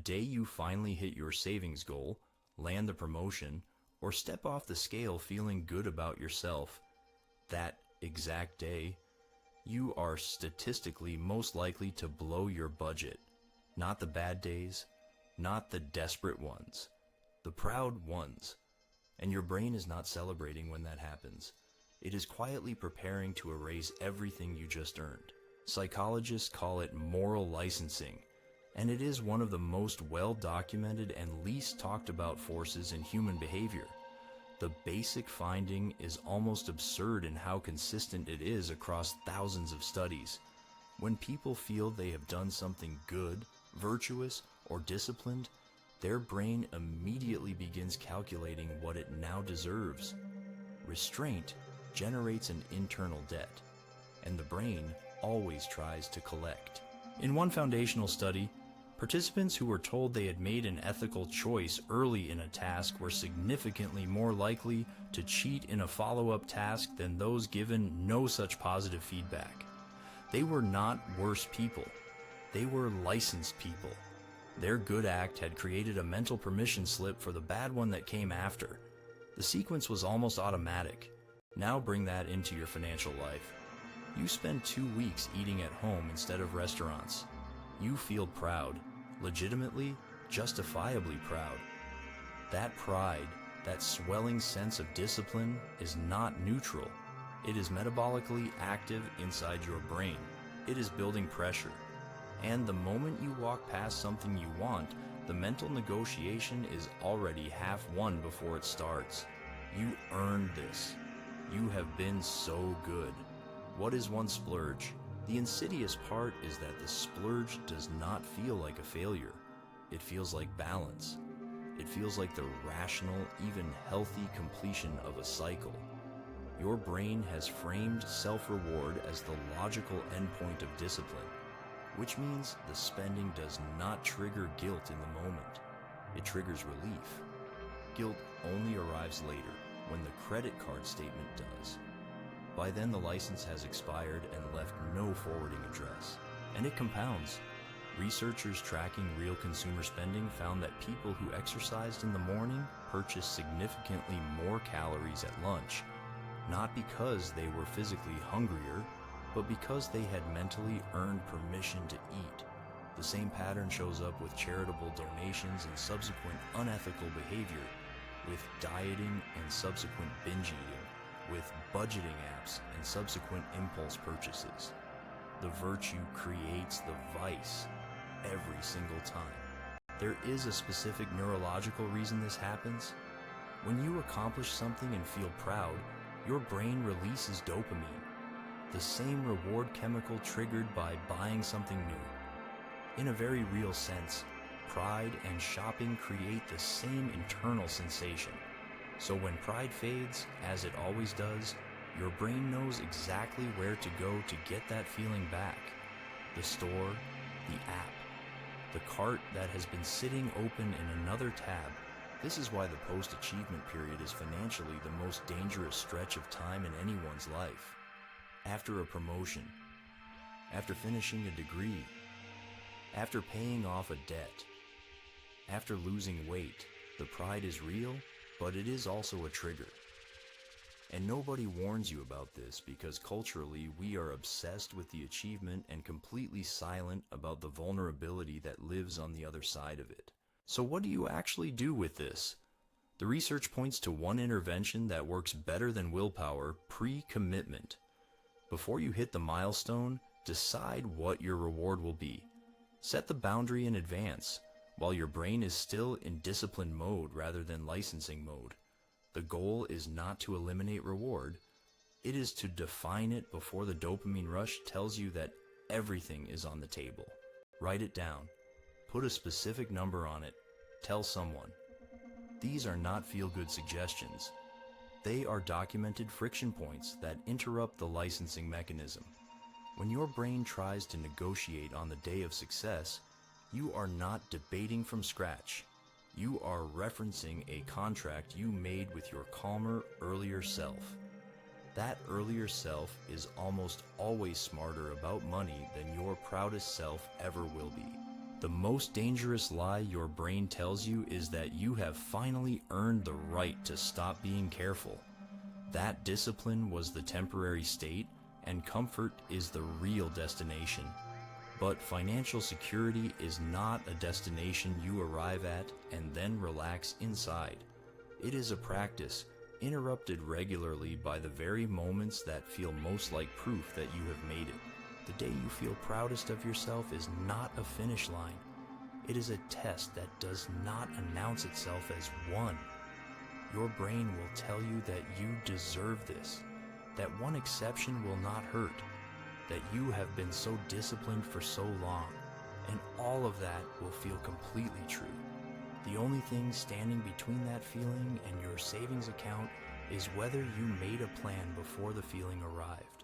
day you finally hit your savings goal, land the promotion, or step off the scale feeling good about yourself, that exact day, you are statistically most likely to blow your budget. Not the bad days, not the desperate ones, the proud ones. And your brain is not celebrating when that happens. It is quietly preparing to erase everything you just earned. Psychologists call it moral licensing, and it is one of the most well-documented and least talked about forces in human behavior. The basic finding is almost absurd in how consistent it is across thousands of studies. When people feel they have done something good, virtuous, or disciplined, their brain immediately begins calculating what it now deserves. Restraint generates an internal debt, and the brain always tries to collect. In one foundational study, participants who were told they had made an ethical choice early in a task were significantly more likely to cheat in a follow-up task than those given no such positive feedback. They were not worse people. They were licensed people. Their good act had created a mental permission slip for the bad one that came after. The sequence was almost automatic. Now bring that into your financial life. You spend 2 weeks eating at home instead of restaurants. You feel proud, legitimately, justifiably proud. That pride, that swelling sense of discipline is not neutral. It is metabolically active inside your brain. It is building pressure. And the moment you walk past something you want, the mental negotiation is already half won before it starts. You earned this. You have been so good. What is one splurge? The insidious part is that the splurge does not feel like a failure. It feels like balance. It feels like the rational, even healthy completion of a cycle. Your brain has framed self-reward as the logical endpoint of discipline, which means the spending does not trigger guilt in the moment. It triggers relief. Guilt only arrives later, when the credit card statement does. By then the license has expired and left no forwarding address. And it compounds. Researchers tracking real consumer spending found that people who exercised in the morning purchased significantly more calories at lunch, not because they were physically hungrier, but because they had mentally earned permission to eat. The same pattern shows up with charitable donations and subsequent unethical behavior, with dieting and subsequent binge eating, with budgeting apps and subsequent impulse purchases. The virtue creates the vice every single time. There is a specific neurological reason this happens. When you accomplish something and feel proud, your brain releases dopamine, the same reward chemical triggered by buying something new. In a very real sense, pride and shopping create the same internal sensation. So when pride fades, as it always does, your brain knows exactly where to go to get that feeling back. The store, the app, the cart that has been sitting open in another tab. This is why the post-achievement period is financially the most dangerous stretch of time in anyone's life. After a promotion, after finishing a degree, after paying off a debt, after losing weight, the pride is real, but it is also a trigger. And nobody warns you about this because culturally we are obsessed with the achievement and completely silent about the vulnerability that lives on the other side of it. So what do you actually do with this? The research points to one intervention that works better than willpower: pre-commitment. Before you hit the milestone, decide what your reward will be. Set the boundary in advance, while your brain is still in discipline mode rather than licensing mode. The goal is not to eliminate reward. It is to define it before the dopamine rush tells you that everything is on the table. Write it down. Put a specific number on it. Tell someone. These are not feel-good suggestions. They are documented friction points that interrupt the licensing mechanism. When your brain tries to negotiate on the day of success, you are not debating from scratch. You are referencing a contract you made with your calmer, earlier self. That earlier self is almost always smarter about money than your proudest self ever will be. The most dangerous lie your brain tells you is that you have finally earned the right to stop being careful. That discipline was the temporary state, and comfort is the real destination. But financial security is not a destination you arrive at and then relax inside. It is a practice, interrupted regularly by the very moments that feel most like proof that you have made it. The day you feel proudest of yourself is not a finish line. It is a test that does not announce itself as won. Your brain will tell you that you deserve this, that one exception will not hurt, that you have been so disciplined for so long, and all of that will feel completely true. The only thing standing between that feeling and your savings account is whether you made a plan before the feeling arrived.